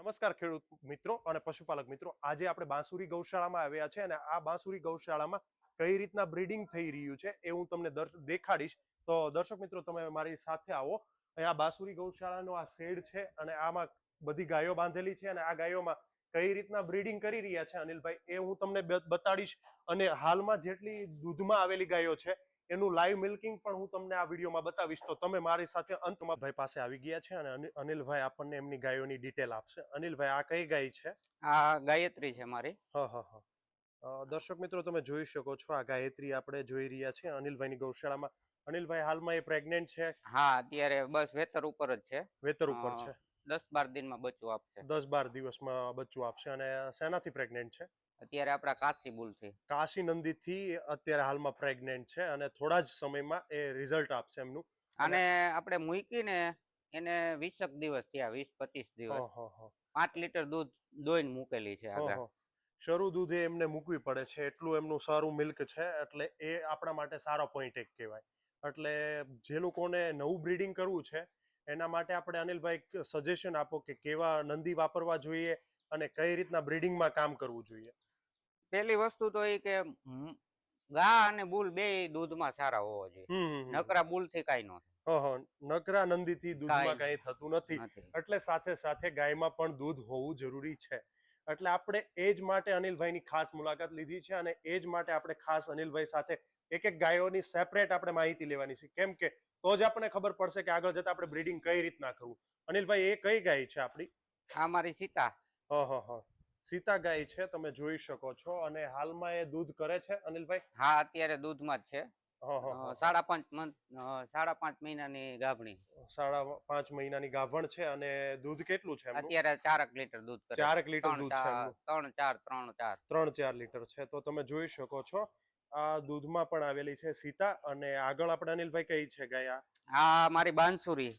નમસ્કાર ખેડૂત મિત્રો અને પશુપાલક મિત્રો, આજે આપણે બાંસુરી ગૌશાળામાં આવ્યા છે અને આ બાંસુરી ગૌશાળામાં કઈ રીતના બ્રીડિંગ થઈ રહ્યું છે એ હું તમને દેખાડીશ. તો દર્શક મિત્રો, તમે મારી સાથે આવો. આ બાંસુરી ગૌશાળાનો આ શેડ છે અને આમાં બધી ગાયો બાંધેલી છે અને આ ગાયોમાં કઈ રીતના બ્રીડિંગ કરી રહ્યા છે અનિલભાઈ એ હું તમને બતાડીશ. અને હાલમાં જેટલી દૂધમાં આવેલી ગાયો છે એનું લાઈવ મિલ્કિંગ પણ હું તમને આ વિડીયોમાં બતાવીશ. તો તમે મારી સાથે અંતમાં ભાઈ પાસે આવી ગયા છે અને અનિલભાઈ આપણને એમની ગાયોની ડિટેલ આપશે. અનિલભાઈ, આ કઈ ગાય છે? આ ગાયત્રી છે મારી. દર્શક મિત્રો, તમે જોઈ શકો છો આ ગાયત્રી આપણે જોઈ રહ્યા છીએ અનિલભાઈની ગૌશાળામાં. અનિલભાઈ, હાલમાં એ પ્રેગ્નેન્ટ છે? હા, અત્યારે બસ વેતર ઉપર જ છે. વેતર ઉપર છે. 10-12 દિનમાં બચ્ચું આપશે. 10-12 દિવસમાં બચ્ચું આપશે. અને શેનાથી પ્રેગ્નેન્ટ છે? અત્યારે આપણા કાશી બુલ છે. કાશી નંદી થી અત્યારે હાલમાં પ્રેગ્નેન્ટ છે અને થોડા જ સમયમાં એ રિઝલ્ટ આપશે એમનું. અને આપણે મૂકીને એને 20 દિવસ થયા, 20-25 દિવસ. 5 લીટર દૂધ દોઈને મૂકેલી છે આગળ. શરૂ દૂધે એમને મૂકવી પડે છે, એટલું એમનું સારું મિલ્ક છે. એટલે એ આપણા માટે સારો પોઈન્ટ એક કહેવાય. એટલે જે લોકોને નવું બ્રીડિંગ કરવું છે એના માટે આપણે અનિલભાઈ સજેશન આપો કે કેવા નંદી વાપરવા જોઈએ અને કઈ રીતના બ્રીડિંગમાં કામ કરવું જોઈએ. પહેલી વસ્તુ તો એ કે ગા અને બુલ બે દૂધમાં સારા હોવા જોઈએ. નકરા બુલ થી કઈ ન થાય. નકરા નંદી થી દૂધમાં કઈ થતું નથી. એટલે સાથે સાથે ગાયમાં પણ દૂધ હોવું જરૂરી છે. એટલે આપણે એ જ માટે અનિલભાઈની ખાસ મુલાકાત લીધી છે અને એ જ માટે આપણે ખાસ અનિલભાઈ સાથે એક એક ગાયોની સેપરેટ આપણે માહિતી લેવાની છે. કેમ કે તો જ આપણને ખબર પડશે કે આગળ જતા આપણે બ્રીડિંગ કઈ રીતના કરવું. અનિલભાઈ, એ કઈ ગાય છે આપણી? આ મારી સીતા. સીતા ગાય છે, તમે જોઈ શકો છો. અને હાલમાં એ દૂધ કરે છે અનિલભાઈ? હા, અત્યારે દૂધમાં જ છે. 5.5 મહિનાની ગાભણી. 5.5 મહિનાની ગાભણ છે. અને દૂધ કેટલું છે? અત્યારે 4 લીટર દૂધ કરે. 4 લીટર દૂધ છે. 3-4 લીટર છે. તો તમે જોઈ શકો છો આ દૂધમાં પણ આવેલી છે સીતા. અને આગળ આપણે અનિલભાઈ કઈ છે ગાય? આ મારી બાંસુરી.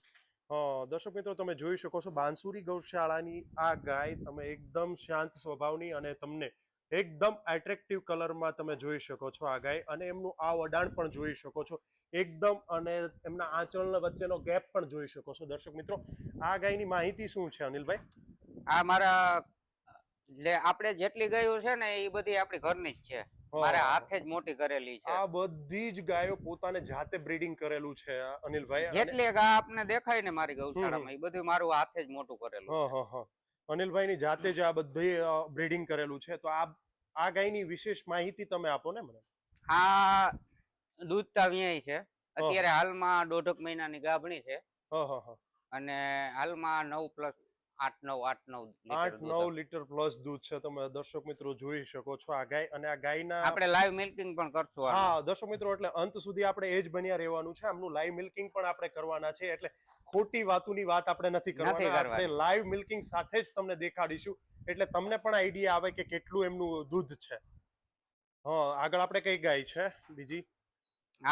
દર્શક મિત્રો, તમે જોઈ શકો છો બાંસુરી ગૌશાળાની આ ગાય. તમે એકદમ શાંત સ્વભાવની અને તમને એકદમ એટ્રેક્ટિવ કલરમાં તમે જોઈ શકો છો આ ગાય. અને એમનું આ વડાણ પણ જોઈ શકો છો એકદમ. અને એમના આંચળના વચ્ચેનો ગેપ પણ જોઈ શકો છો. દર્શક મિત્રો, આ ગાયની માહિતી શું છે અનિલભાઈ? આ મારા આપણે જેટલી ગાયો છે ને એ બધી આપણી ઘરની જ છે. મારા હાથે જ મોટી કરેલી છે. આ બધી જ ગાયો પોતાને જાતે બ્રીડિંગ કરેલું છે અનિલભાઈ. જેટલી ગા આપને દેખાય ને મારી ગૌશાળામાં એ બધું મારું હાથે જ મોટું કરેલું. અનિલભાઈની જાતે જ આ બધી બ્રીડિંગ કરેલું છે. તો આ ગાયની વિશેષ માહિતી તમે આપો ને મને. આ દૂધતા વ્યાય છે. અત્યારે હાલમાં 1.5 મહિનાની ગાભણી છે. અને હાલમાં 8-9 લીટર પ્લસ દૂધ છે. તમે દર્શક મિત્રો જોઈ શકો છો આ ગાય. અને આ ગાયના આપણે લાઈવ મિલ્કિંગ પણ કરશું. દર્શક મિત્રો, એટલે અંત સુધી આપણે એ જ બન્યા રહેવાનું છે. આમનું લાઈવ મિલ્કિંગ પણ આપણે કરવાના છે. એટલે ખોટી વાતોની વાત આપણે નથી કરવાના. આપણે લાઈવ મિલ્કિંગ સાથે જ તમને દેખાડીશું. એટલે તમને પણ આઈડિયા આવે કે કેટલું એમનું દૂધ છે. આગળ આપણે કઈ ગાય છે બીજી?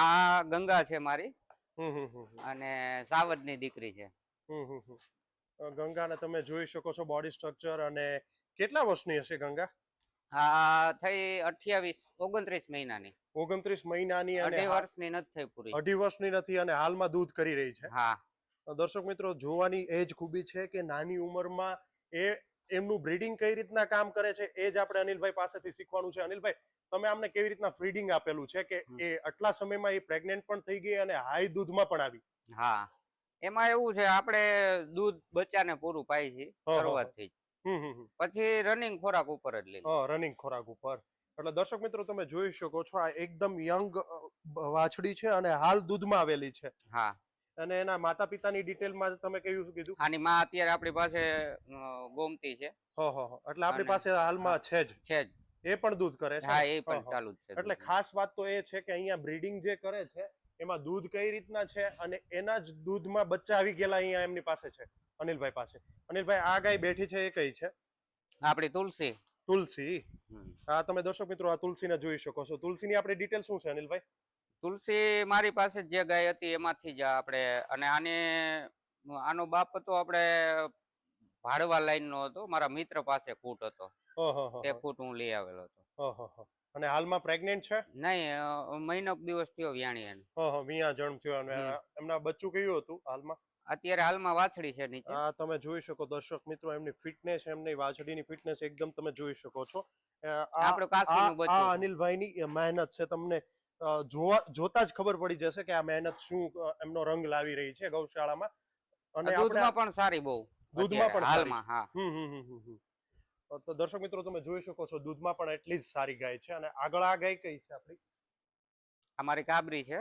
આ ગંગા છે મારી. અને સાવજની દીકરી છે. ગંગાને તમે જોઈ શકો છો બોડી સ્ટ્રક્ચર. અને કેટલા વર્ષની હશે ગંગા? આ થઈ 29 મહિનાની. 29 મહિનાની. અને 2.5 વર્ષની નથી થઈ પૂરી. 2.5 વર્ષની નથી અને હાલમાં દૂધ કરી રહી છે. દર્શક મિત્રો, જોવાની એ જ ખૂબી છે કે નાની ઉંમરમાં એમનું બ્રીડિંગ કઈ રીતના કામ કરે છે એ જ આપણે અનિલભાઈ પાસેથી શીખવાનું છે. અનિલભાઈ, તમે આમને કેવી રીતના ફીડિંગ આપેલું છે કે એ આટલા સમયમાં એ પ્રેગ્નેન્ટ પણ થઈ ગઈ અને હાઈ દૂધમાં પણ આવી? એમાં એવું છે, આપણે દૂધ બચ્ચાને પૂરું પાઈ છે શરૂઆતથી. પછી રનિંગ ખોરાક ઉપર જ લઈ. રનિંગ ખોરાક ઉપર. એટલે દર્શક મિત્રો, તમે જોઈ શકો છો આ એકદમ યંગ વાછડી છે અને હાલ દૂધમાં આવેલી છે. અને એના માતા પિતાની ડિટેલમાં તમે કીધું? આની માં અત્યારે આપણી પાસે ગોમતી છે. એટલે આપણી પાસે હાલમાં છે જ. એ પણ દૂધ કરે છે? એ પણ ચાલુ જ છે. એટલે ખાસ વાત તો એ છે કે અહીંયા બ્રીડિંગ જે કરે છે એમાં દૂધ કઈ રીતના છે અને એના જ દૂધમાં બચ્ચા આવી ગયેલા અહીંયા એમની પાસે છે, અનિલભાઈ પાસે. અનિલભાઈ, આ ગાય બેઠી છે એ કઈ છે? આપણી તુલસી. તમે દર્શક મિત્રો આ તુલસીને જોઈ શકો છો. તુલસીની આપણી ડિટેલ શું છે અનિલભાઈ? તુલસી મારી પાસે જે ગાય હતી એમાંથી જ આપણે. અને આનો બાપ હતો આપણે ભાડવા લાઈન નો હતો. મારા મિત્ર પાસે કૂટ હતો. તે કૂટ હું લઈ આવેલો હતો. અને હાલમાં પ્રેગ્નેન્ટ છે? નહીં, મહિનો દિવસ થયો વ્યાણી. વિયા જન્મ થયો. અને એમના બચ્ચું કયું હતું હાલમાં? અત્યારે હાલમાં વાછડી છે નીચે. આ તમે જોઈ શકો દર્શક મિત્રો, એમની ફિટનેસ, એમની વાછડીની ફિટનેસ એકદમ તમે જોઈ શકો છો. આપણું કાસીનું બચ્ચું આ છે. અનિલભાઈની મહેનત છે, તમને જોતા જ ખબર પડી જશે કે આ મહેનત શું એમનો રંગ લાવી રહી છે ગૌશાળામાં. અને દૂધમાં પણ સારી બહુ. દૂધમાં પણ સારી. હાલમાં હા. તો દર્શક મિત્રો તમે જોઈ શકો છો દૂધમાં પણ એટલી જ સારી ગાય છે. અને આગળ આ ગાય કઈ છે આપણી? અમારી કાબરી છે.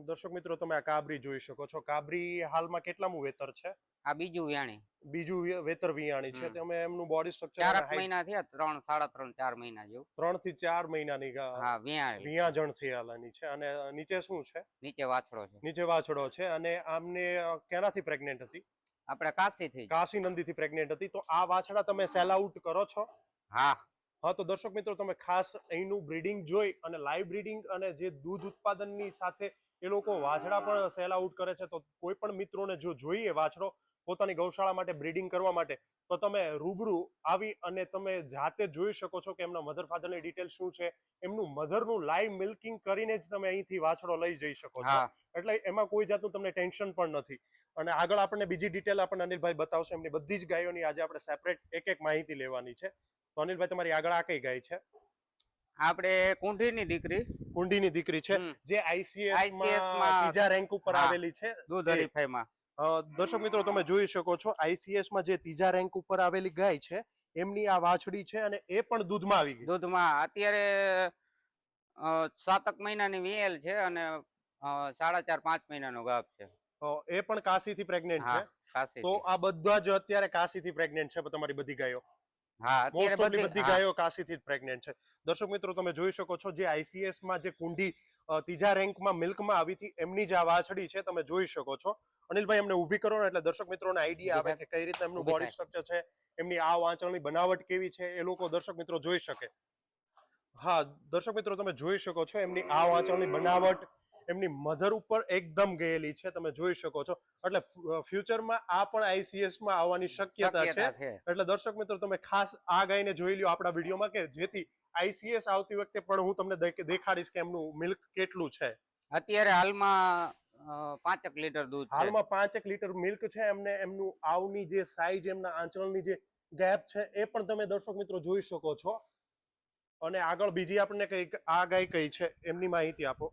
દર્શક મિત્રો તમે આ કાબરી જોઈ શકો છો. કાબરી હાલમાં કેટલામું વેતર છે? આ બીજું વ્યાણી. બીજું વેતર વિયાણી છે. તમે એમનું બોડી સ્ટ્રક્ચર 4 મહિના થયા, 3, 3.5, 4 મહિના જેવું. 3 થી 4 મહિનાની હા, વિયાજણ થયેલાની છે. અને નીચે શું છે? નીચે વાછડો છે. નીચે વાછડો છે. અને આમને કેનાથી પ્રેગ્નેન્ટ હતી? આપણે કાશીથી. કાશી નંદીથી પ્રેગ્નેન્ટ હતી. તો આ વાછડા તમે સેલ આઉટ કરો છો? હા. હા, તો દર્શક મિત્રો તમે ખાસ અહીંનું બ્રીડિંગ જોઈ અને લાઈવ બ્રીડિંગ અને જે દૂધ ઉત્પાદનની સાથે એ લોકો વાછડા પણ સેલ આઉટ કરે છે. તો કોઈ પણ મિત્રોને જો જોઈએ વાછડો પોતાની ગૌશાળા માટે બ્રીડિંગ કરવા માટે, તો તમે રૂબરૂ આવી અને તમે જાતે જોઈ શકો છો કે એમના મધર ફાધરની ડિટેલ શું છે. એમનું મધરનું લાઈવ મિલ્કિંગ કરીને જ તમે અહીંથી વાછડો લઈ જઈ શકો છો. એટલે એમાં કોઈ જાતનું તમને ટેન્શન પણ નથી. અને આગળ આપણને બીજી ડિટેલ આપણને અનિલભાઈ બતાવશે. એમની બધી જ ગાયોની આજે આપણે સેપરેટ એક માહિતી લેવાની છે. તો અનિલભાઈ તમારી આગળ આ કઈ ગાય છે? આપણે કુંઢીની દીકરી. કુંડીની દીકરી છે, જે આઈસીએસ માં ત્રીજા રેન્ક ઉપર આવેલી છે દૂધ હરીફાઈમાં. દર્શક મિત્રો તમે જોઈ શકો છો આઈસીએસ માં જે ત્રીજા રેન્ક ઉપર આવેલી ગાય છે એમની આ વાછડી છે. અને એ પણ દૂધમાં આવી ગઈ. દૂધમાં અત્યારે 7 મહિનાની વીએલ છે અને 4.5-5 મહિનાનો ગાભ છે. એ પણ કાશીથી પ્રેગ્નેન્ટ છે. કાશી. તો આ બધા જ અત્યારે કાશીથી પ્રેગ્નેન્ટ છે તમારી બધી ગાયો? હા, મોસ્ટ ઓફલી બધી ગાયો કાશીથી જ પ્રેગ્નેન્ટ છે. દર્શક મિત્રો તમે જોઈ શકો છો જે આઈસીએસ માં જે કુંડી ત્રીજા રેન્કમાં મિલ્કમાં આવી હતી એમની જ આ વાછડી છે. તમે જોઈ શકો છો. અનિલભાઈ એમને ઊભી કરો ને એટલે દર્શક મિત્રોને આઈડિયા આવે કે કઈ રીતે એમનું બોડી સ્ટ્રક્ચર છે, એમની આ વાંચણની બનાવટ કેવી છે, એ લોકો દર્શક મિત્રો જોઈ શકે. હા દર્શક મિત્રો તમે જોઈ શકો છો એમની આ વાંચણની બનાવટ એમની મધર ઉપર એકદમ ગયેલી છે. તમે જોઈ શકો છો. એટલે ફ્યુચરમાં આ પણ આઈસીએસ માં આવવાની શક્યતા છે. એટલે દર્શક મિત્રો તમે ખાસ આ ગાયને જોઈ લ્યો આપણા વિડીયોમાં, કે જેથી આઈસીએસ આવતી વખતે પણ હું તમને દેખાડીશ કે એમનું મિલ્ક કેટલું છે. અત્યારે હાલમાં 5 લીટર દૂધ છે. હાલમાં 5 લીટર મિલ્ક છે. એમને એમનું આવની જે સાઈઝ, એમના આંચળની જે ગેપ છે એ પણ તમે દર્શક મિત્રો જોઈ શકો છો. અને આગળ બીજી આપણને કઈ આ ગાય કઈ છે એમની માહિતી આપો.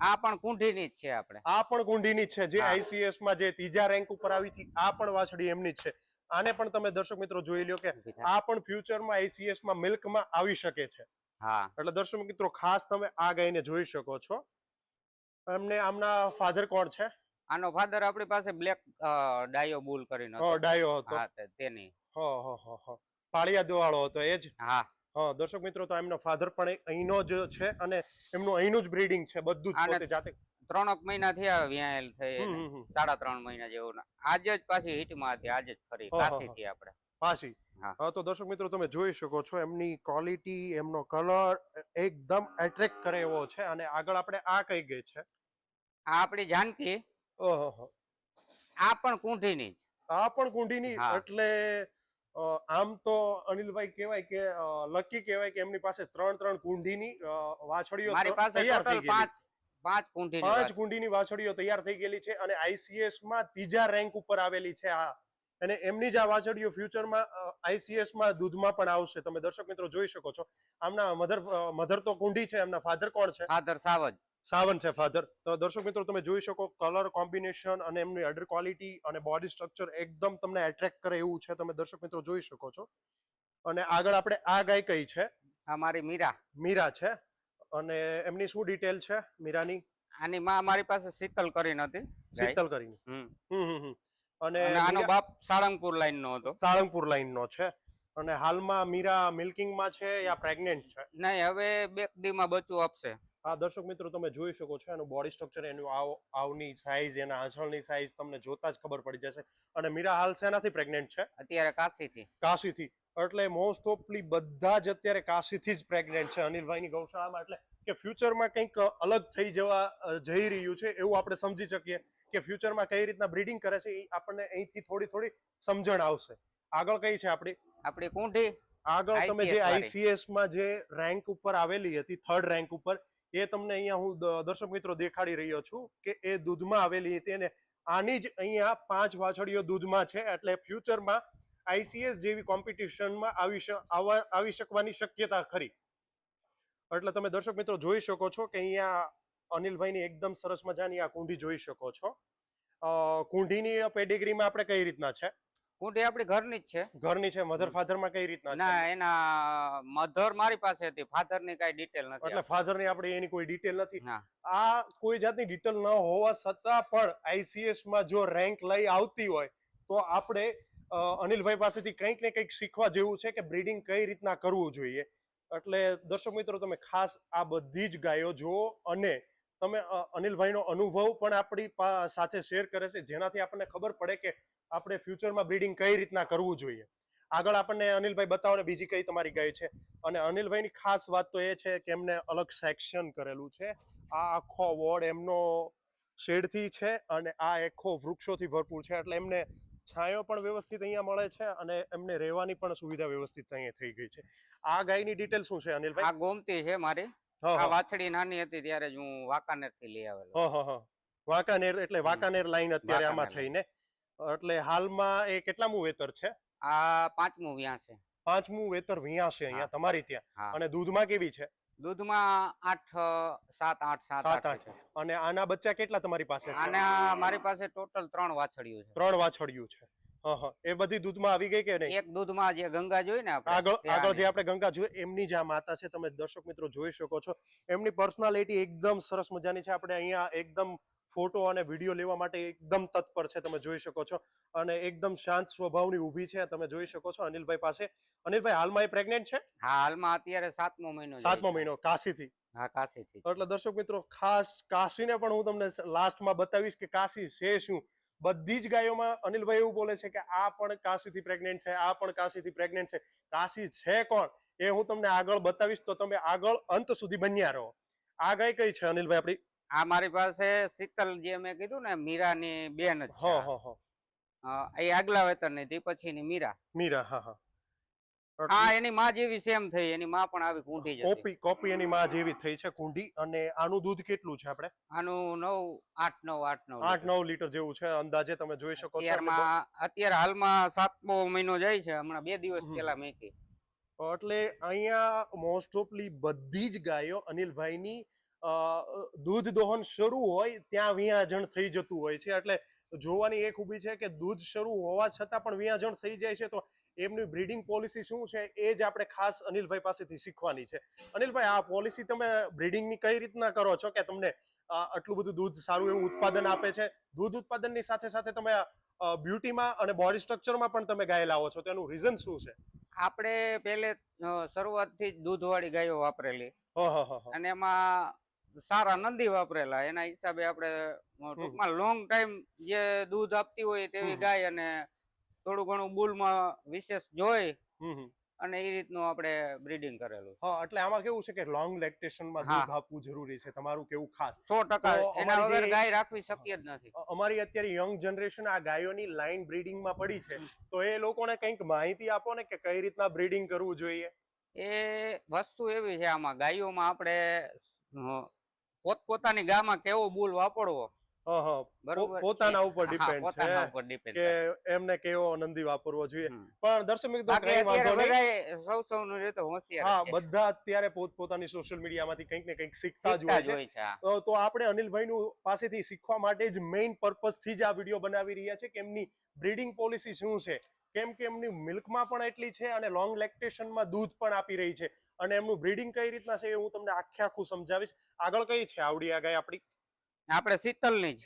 આ પણ કુંઢીની જ છે. આપણે આ પણ કુંઢીની જ છે, જે આઈસીએસ માં જે ત્રીજા રેન્ક ઉપર આવી હતી. આ પણ વાછડી એમની જ છે. આને પણ તમે દર્શક મિત્રો જોઈ લ્યો કે આ પણ ફ્યુચરમાં આઈસીએસ માં મિલ્કમાં આવી શકે છે. હા, એટલે દર્શક મિત્રો ખાસ તમે આ ગાયને જોઈ શકો છો. એમને આમના ફાધર કોણ છે? આનો ફાધર આપણી પાસે બ્લેક ડાયો બુલ કરીને હતો. ડાયો હતો. હા, તેની. પાળિયા દવાળો હતો એ જ. હા. દર્શક મિત્રો તો એમનો ફાધર પણ અહીંનો જ છે અને એમનું અહીંનું જ બ્રીડિંગ છે બધું જ પોતે જાતે. 3 મહિના થયા વ્યાયેલ થઈ. 3.5 મહિના જેવું. આજે જ પાછી હિટમાં હતી. આજે જ ફરી કાશીથી આપણે પાછી. તો દર્શક મિત્રો તમે જોઈ શકો છો એમની ક્વોલિટી, એમનો કલર એકદમ એટ્રેક્ટ કરે એવો છે. અને આગળ આપણે આ કઈ ગઈ છે? આ આપણી જાનકી. આ પણ કુંઢીની જ. આ પણ કુંઢીની. એટલે આમ તો અનિલભાઈ કહેવાય કે લકી કહેવાય કે એમની પાસે 3 કુંઢીની વાછડીઓ મારી પાસે તૈયાર થઈ ગઈ. 5 કુંઢીની વાછડીઓ તૈયાર થઈ ગયેલી છે. અને આઈસીએસ માં ત્રીજા રેન્ક ઉપર આવેલી છે આ. અને એમની જ આ વાછડીઓ ફ્યુચરમાં આઈસીએસ માં દૂધમાં પણ આવશે. તમે દર્શક મિત્રો જોઈ શકો છો. આમના મધર તો કુંઢી છે. એમના ફાધર કોણ છે? ફાધર સાવન છે ફાધર. તો દર્શક મિત્રો તમે જોઈ શકો કલર કોમ્બિનેશન અને એમની અડર ક્વોલિટી અને બોડી સ્ટ્રક્ચર એકદમ તમને એટ્રેક્ટ કરે એવું છે. તમે દર્શક મિત્રો જોઈ શકો છો. અને આગળ આપણે આ ગાય કઈ છે? આ મારી મીરા છે. અને એમની શું ડિટેલ છે મીરાની? આની માં મારી પાસે શીતલ કરીને હતી. શીતલ કરીને. અને આનો બાપ સાળંગપુર લાઈન નો હતો. સાળંગપુર લાઈન નો છે. અને હાલમાં મીરા મિલ્કિંગ માં છે યા પ્રેગ્નેન્ટ છે? નહીં, હવે 2 દીમાં બચ્ચું આપશે. આ દર્શક મિત્રો તમે જોઈ શકો છો એનું બોડી સ્ટ્રક્ચર, એનું આવની સાઈઝ, એના આંચળની સાઈઝ તમને જોતા જ ખબર પડી જશે. અને મીરા હાલ શેનાથી પ્રેગ્નેન્ટ છે? અત્યારે કાશીથી. એટલે મોસ્ટ ઓફલી બધા જ અત્યારે કાશીથી જ પ્રેગ્નેન્ટ છે અનિલભાઈની ગૌશાળામાં. એટલે કે ફ્યુચરમાં કંઈક અલગ થઈ જઈ રહ્યું છે એવું આપણે સમજી શકીએ કે ફ્યુચરમાં કઈ રીતના બ્રીડિંગ કરે છે એ આપણને અહીંથી થોડી સમજણ આવશે. આગળ કઈ છે આપણી કુંઢી? આગળ તમે જે આઈસીએસ માં જે રેન્ક ઉપર આવેલી હતી 3rd રેન્ક ઉપર, એ તમને અહીંયા હું દર્શક મિત્રો દેખાડી રહ્યો છું કે એ દૂધમાં આવેલી હતી અને આની જ અહીંયા 5 વાછડીઓ દૂધમાં છે. એટલે ફ્યુચરમાં ICS જેવી કોમ્પિટિશનમાં આવી શકવાની શક્યતા ખરી. એટલે તમે દર્શક મિત્રો જોઈ શકો છો કે અહીંયા અનિલભાઈની એકદમ સરસ મજાની આ કુંડી જોઈ શકો છો. કુંડીની પેડિગ્રીમાં આપણે કઈ રીતના છે? કુંડી આપણી ઘરની જ છે. ઘરની છે. મધર ફાધરમાં કઈ રીતના છે? ના, એના મધર મારી પાસે હતી, ફાધર ની કઈ ડિટેલ નથી. એટલે ફાધર ની આપણે એની કોઈ ડિટેલ નથી. ના. આ કોઈ જાતની ડિટેલ ન હોવા છતાં પણ ICS માં જો રેન્ક લઈ આવતી હોય તો આપણે અનિલભાઈ પાસેથી કંઈક ને કંઈક શીખવા જેવું છે કે બ્રીડિંગ કઈ રીતના કરવું જોઈએ. એટલે દર્શક મિત્રો તમે ખાસ આ બધી જ ગાયો જુઓ અને તમે અનિલભાઈનો અનુભવ પણ આપણી સાથે શેર કરે છે, જેનાથી આપણને ખબર પડે કે આપણે ફ્યુચરમાં બ્રીડિંગ કઈ રીતના કરવું જોઈએ. આગળ આપણને અનિલભાઈ બતાવો ને બીજી કઈ તમારી ગાય છે. અને અનિલભાઈની ખાસ વાત તો એ છે કે એમને અલગ સેક્શન કરેલું છે. આ આખો વોર્ડ એમનો શેડથી છે અને આ આખો વૃક્ષોથી ભરપૂર છે. એટલે એમને છાંયો પણ વ્યવસ્થિત અહીંયા મળે છે અને એમને રહેવાની પણ સુવિધા વ્યવસ્થિત અહીંયા થઈ ગઈ છે. આ ગાયની ડિટેલ શું છે અનિલભાઈ? આ ગોમતી છે મારી. આ વાછડી નાની હતી ત્યારે જ હું વાંકાનેર થી લઈ આવેલો. વાંકાનેર એટલે વાંકાનેર લાઈન અત્યારે આમાં થઈને. એટલે હાલમાં એ કેટલામું વેતર છે? આ 5મું વ્યાં છે. 5મું વેતર વ્યાં છે અહીંયા તમારી ત્યાં. અને દૂધમાં કેવી છે? દૂધમાં 7-8. અને આના બચ્ચા કેટલા તમારી પાસે છે? આના મારી પાસે ટોટલ 3 વાછડીઓ છે. 3 વાછડીઓ છે. એ બધી દૂધમાં આવી ગઈ કે નહીં? એક દૂધમાં જે ગંગા જોઈ ને આપણે આગળ જે આપણે ગંગા જોઈએ એમની જ આ માતા છે. તમે દર્શક મિત્રો જોઈ શકો છો એમની પર્સનાલિટી એકદમ સરસ મજાની છે. આપણે અહીંયા એકદમ ફોટો અને વિડીયો લેવા માટે એકદમ તત્પર છે. તમે જોઈ શકો છો અને એકદમ શાંત સ્વભાવની ઊભી છે. તમે જોઈ શકો છો અનિલભાઈ પાસે. અનિલભાઈ હાલમાં એ પ્રેગ્નેન્ટ છે? હા, હાલમાં અત્યારે 7મો મહિનો. 7મો મહિનો કાશીથી. હા, કાશીથી. એટલે દર્શક મિત્રો ખાસ કાશીને પણ હું તમને લાસ્ટમાં બતાવીશ કે કાશી છે શું. બધી જ ગાયોમાં અનિલભાઈ એવું બોલે છે કે આ પણ કાશીથી પ્રેગ્નેન્ટ છે, આ પણ કાશીથી પ્રેગ્નેન્ટ છે. કાશી છે કોણ એ હું તમને આગળ બતાવીશ, તો તમે આગળ અંત સુધી બન્યા રહો. આ ગાય કઈ છે અનિલભાઈ આપણી? આ મારી પાસે શીતલ, જે મેં કીધું ને મીરાની બેન જ છે. એ આગલા વેતરની હતી, પછીની મીરા. હા, એની માં જેવી સેમ થઈ. એની માં પણ આવી કુંડી જ હતી. કોપી એની માં જેવી થઈ છે કુંડી. અને આનું દૂધ કેટલું છે આપણે? આનું 8-9 લીટર જેવું છે અંદાજે. તમે જોઈ શકો છો. અત્યારે હાલમાં 7મો મહિનો જાય છે. હમણાં 2 દિવસ પહેલા મેકી. એટલે અહીંયા મોસ્ટ ઓફલી બધી જ ગાયો અનિલભાઈની દૂધ દોહન શરૂ હોય ત્યાં વિયાજણ થઈ જતું હોય છે. એટલે જોવાની એ ખૂબી છે કે દૂધ શરૂ હોવા છતાં પણ વિયાજણ થઈ જાય છે. તો એમની બ્રીડિંગ પોલિસી શું છે એ જ આપણે ખાસ અનિલભાઈ પાસેથી શીખવાની છે. અનિલભાઈ, આ પોલિસી તમે બ્રીડિંગની કઈ રીતના કરો છો કે તમને આટલું બધું દૂધ સારું એવું ઉત્પાદન આપે છે? દૂધ ઉત્પાદનની સાથે સાથે તમે બ્યુટીમાં અને બોડી સ્ટ્રક્ચરમાં પણ તમે ગાય લાવો છો, તેનું રીઝન શું છે? આપણે પહેલે શરૂઆતથી જ દૂધવાળી ગાયો વાપરેલી અને એમાં સારા નંદી વાપરેલા. એના હિસાબે આપણે ટૂંકમાં લોંગ ટાઈમ જે દૂધ આપતી હોય તેવી ગાય અને થોડું ઘણું બુલમાં વિશેષ જોઈ અને એ રીતનું આપણે બ્રીડિંગ કરેલું. એટલે આમાં કેવું છે કે લોંગ લેક્ટેશનમાં દૂધ આપવું જરૂરી છે. તમારું કેવું ખાસ 100%. એના વગર ગાય રાખવી શક્ય જ નથી. અમારી અત્યારે યંગ જનરેશન આ ગાયોની લાઈન બ્રીડિંગમાં પડી છે, તો એ લોકોને કંઈક માહિતી આપો ને કે કઈ રીતના બ્રીડિંગ કરવું જોઈએ. એ વસ્તુ એવી છે, આમાં ગાયોમાં આપણે પોતપોતાની ગામાં કેવો બુલ વાપરવો પોતાના ઉપર ડિપેન્ડ છે કે એમને કેવો નંદી વાપરવો જોઈએ. પણ દર્શક મિત્રો બધા અત્યારે પોતપોતાની સોશિયલ મીડિયામાંથી કંઈક ને કંઈક શીખતા જ હોય છે. તો આપણે અનિલભાઈનું પાસેથી શીખવા માટે જ મેઇન પર્પઝ થી જ આ વિડીયો બનાવી રહ્યા છે કે એમની બ્રીડિંગ પોલિસી શું છે. કેમ કે એમની મિલ્કમાં પણ એટલી છે અને લોંગ લેક્ટેશનમાં દૂધ પણ આપી રહી છે. અને એમનું બ્રીડિંગ કઈ રીતના છે એ હું તમને આખું સમજાવીશ. આગળ કઈ છે આવડી આ ગાય આપણી? આપણે શીતલની જ.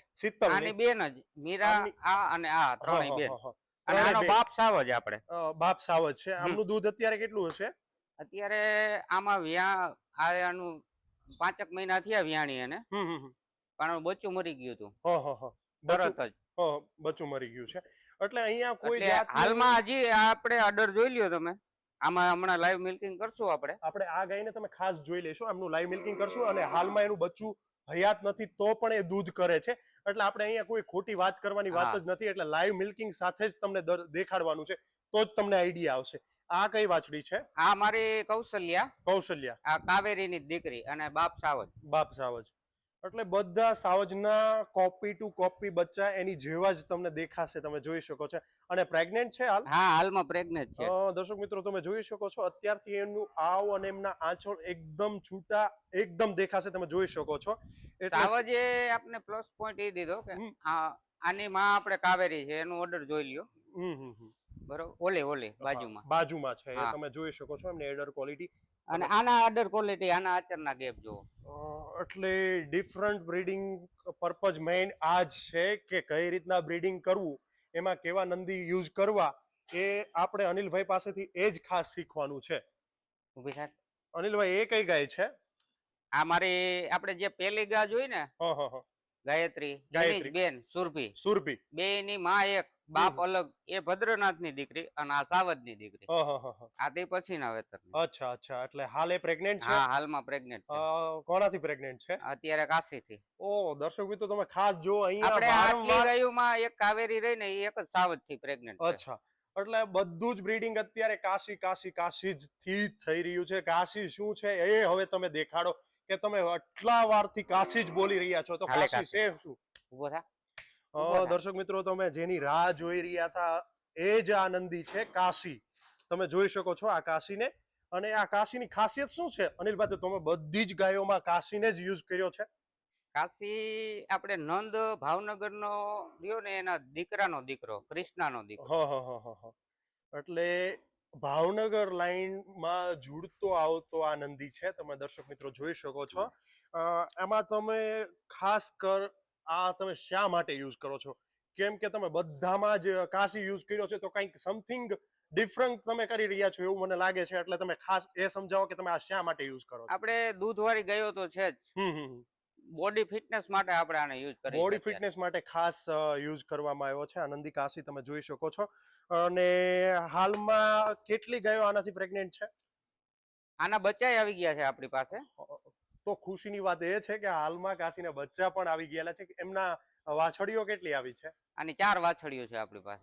આની બેન જ મીરા, આ અને આ ત્રણેય બેન. અને આનો બાપ સાવજ. આપણે બાપ સાવજ છે. આમનું દૂધ અત્યારે કેટલું હશે? અત્યારે આમાં આનું 5 મહિના થયા વ્યાણી એને, પણ બચ્ચું મરી ગયું હતું તરત જ. બચ્ચું મરી ગયું છે. એટલે અહીંયા કોઈ હાલમાં હજી આપણે આર્ડર જોઈ લ્યો તમે. આમાં હમણાં લાઈવ મિલ્કિંગ કરશું આપણે. આ ગાયને તમે ખાસ જોઈ લેશો. એમનું લાઈવ મિલ્કિંગ કરશું અને હાલમાં એનું બચ્ચું હયાત નથી તો પણ એ દૂધ કરે છે. એટલે આપણે અહીંયા કોઈ ખોટી વાત કરવાની વાત જ નથી. એટલે લાઈવ મિલ્કિંગ સાથે જ તમને દેખાડવાનું છે તો જ તમને આઈડિયા આવશે. આ કઈ વાછડી છે? આ મારી કૌશલ્યા, કૌશલ્યા. આ કાવેરીની જ દીકરી, અને બાપ સાવજ. બાપ સાવજ. એટલે બધા સાવજના કોપી ટુ કોપી બચ્ચા એની જેવા જ તમને દેખાશે, તમે જોઈ શકો છો. અને પ્રેગ્નેન્ટ છે હાલ? હા, હાલમાં પ્રેગ્નેન્ટ છે. દર્શક મિત્રો તમે જોઈ શકો છો, અત્યારથી એમનું આવ અને એમના આંચળ એકદમ છૂટા એકદમ દેખાશે, તમે જોઈ શકો છો. સાવજે આપને પ્લસ પોઈન્ટ એ દીધો કે આની માં આપણે કાવેરી છે, એનો ઓર્ડર જોઈ લ્યો. બરોબર, ઓલે બાજુમાં છે, એ તમે જોઈ શકો છો એમની એડર ક્વોલિટી. અને આના આડર ક્વોલિટી, આના આચરના ગેપ જો. એટલે ડિફરન્ટ બ્રીડિંગ પર્પઝ મેઇન આ જ છે કે કઈ રીતના બ્રીડિંગ કરવું, એમાં કેવા નંદી યુઝ કરવા, એ આપણે અનિલભાઈ પાસેથી એ જ ખાસ શીખવાનું છે. ઊભી થાય. અનિલભાઈ, એ કઈ ગાય છે? આ મારી આપણે જે પેલી ગાય જોઈ ને, ગાયત્રી બેન સુરભી, બે ની માં એક, બાપ અલગ. એ ભદ્રનાથ ની દીકરી અને આ સાવજ ની દીકરી. આ તે પછી ના વેતર. અચ્છા. એટલે હાલ એ પ્રેગ્નેન્ટ છે? હા, હાલમાં પ્રેગ્નેન્ટ છે. કોનાથી પ્રેગ્નેન્ટ છે? અત્યારે કાશી થી. દર્શક મિત્રો તમે ખાસ જો, અહીંયા આપણે આટલી ગાયોમાં એક કાવેરી રહી ને, એ એક જ સાવજ થી પ્રેગ્નેન્ટ છે. અચ્છા. એટલે બધું જ બ્રીડિંગ અત્યારે કાશી જ થી થઈ રહ્યું છે. કાશી શું છે એ હવે તમે દેખાડો, કે તમે આટલા વારથી કાશી જ બોલી રહ્યા છો, તો કાશી છે શું? ઉભો થા. દર્શક મિત્રો તમે જેની રાહ જોઈ રહ્યા હતા એ જ આનંદી છે, કાશી. તમે જોઈ શકો છો આ કાશીને. અને આ કાશીની ખાસિયત શું છે અનિલભાઈ? તો તમે બધી જ ગાયોમાં કાશીને જ યુઝ કર્યો છે? કાશી આપણે નંદ ભાવનગર નો રહ્યો ને, એના દીકરાનો દીકરો, કૃષ્ણાનો દીકરો. એટલે ભાવનગર લાઈનમાં જુડતો આવતો આ નંદી છે, તમે દર્શક મિત્રો જોઈ શકો છો. એમાં તમે ખાસ કર આ તમે શા માટે યુઝ કરો છો? કેમ કે તમે બધામાં જ કાશી યુઝ કર્યો છે, તો કંઈક સમથિંગ ડિફરન્ટ તમે કરી રહ્યા છો એવું મને લાગે છે. એટલે તમે ખાસ એ સમજાવો કે તમે આ શા માટે યુઝ કરો છો? આપણે દૂધવાળી ગાયો તો છે જ. બોડી ફિટનેસ માટે આપણે આને યુઝ કરીએ. બોડી ફિટનેસ માટે ખાસ યુઝ કરવામાં આવ્યો છે આનંદી કાશી, તમે જોઈ શકો છો. અને હાલમાં કેટલી ગાયો આનાથી પ્રેગ્નેન્ટ છે? આના બચ્ચા આવી ગયા છે આપણી પાસે. તો ખુશીની વાત એ છે કે હાલમાં કાશીના બચ્ચા પણ આવી ગયેલા છે. એમના વાછડીઓ કેટલી આવી છે? આની 4 વાછડીઓ છે આપણી પાસે.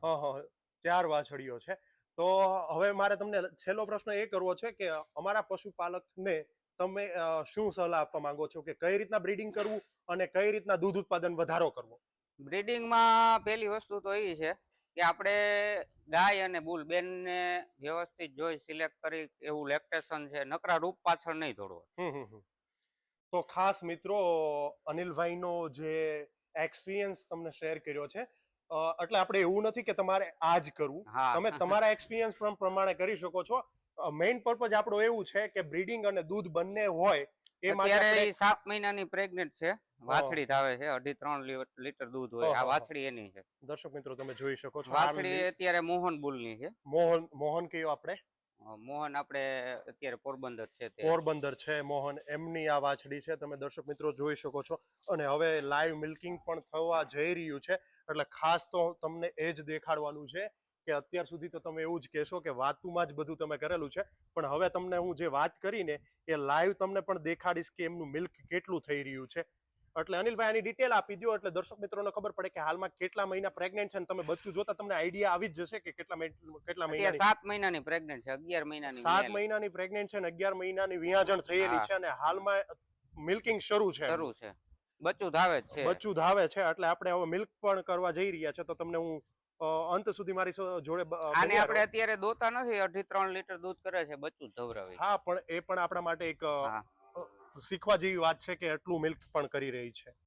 4 વાછડીઓ છે. તો હવે મારે તમને છેલ્લો પ્રશ્ન એ કરવો છે કે અમારા પશુપાલકને તમે શું સલાહ આપવા માંગો છો કે કઈ રીતના બ્રીડિંગ કરવું અને કઈ રીતના દૂધ ઉત્પાદન વધારો કરવો? બ્રીડિંગમાં પહેલી વસ્તુ તો એ છે કે આપણે ગાય અને બુલ બેનને વ્યવસ્થિત જોઈ સિલેક્ટ કરી, એવું લેક્ટેશન છે, નકરા રૂપ પાછળ નહીં દોડવો. તો ખાસ મિત્રો અનિલભાઈનો જે એક્સપિરિયન્સ તમને શેર કર્યો છે, એટલે આપણે એવું નથી કે તમારે આ જ કરવું, તમે તમારા એક્સપિરિયન્સ પ્રમાણે કરી શકો છો. મેઇન પર્પઝ આપણો એવું છે કે બ્રીડિંગ અને દૂધ બંને હોય. એ અત્યારે 7 મહિનાની પ્રેગ્નેન્ટ છે, વાછડી ધાવે છે, 2.5-3 લીટર દૂધ હોય. આ વાછડી એની છે. દર્શક મિત્રો તમે જોઈ શકો છો, વાછડી અત્યારે મોહન બુલની છે. મોહન કયો આપણે? મોહન આપણે અત્યારે પોરબંદર છે, પોરબંદર છે મોહન, એમની આ વાછડી છે. તમે દર્શક મિત્રો જોઈ શકો છો. અને હવે લાઈવ મિલ્કિંગ પણ થવા જઈ રહ્યું છે, એટલે ખાસ તો તમને એ જ દેખાડવાનું છે કે અત્યાર સુધી તો તમે એવું જ કહેશો કે વાતુમાં જ બધું તમે કરેલું છે, પણ હવે તમને હું જે વાત કરીને એ લાઈવ તમને પણ દેખાડીશ કે એમનું મિલ્ક કેટલું થઈ રહ્યું છે. એટલે અનિલભાઈ આની ડિટેલ આપી દો, એટલે દર્શક મિત્રોને ખબર પડે કે હાલમાં કેટલા મહિના પ્રેગ્નેન્ટ છે. અને તમે બચ્ચું જોતા તમને આઈડિયા આવી જ જશે કે કેટલા મહિના. 7 મહિનાની પ્રેગ્નેન્ટ છે, 11 મહિનાની 7 મહિનાની પ્રેગ્નેન્ટ છે અને 11 મહિનાની વિયાજણ થયેલી છે, અને હાલમાં મિલ્કિંગ શરૂ છે. બચ્ચું ધાવે છે. એટલે આપણે હવે મિલ્ક પણ કરવા જઈ રહ્યા છે. તો તમને હું અંત સુધી મારી જોડે આને આપણે અત્યારે દોતા નથી, 2.5-3 લીટર દૂધ કરે છે, બચ્ચું ધવરાવે. હા, પણ એ પણ આપણા માટે એક શીખવા જેવી વાત છે કે એટલું મિલ્ક પણ કરી રહી છે.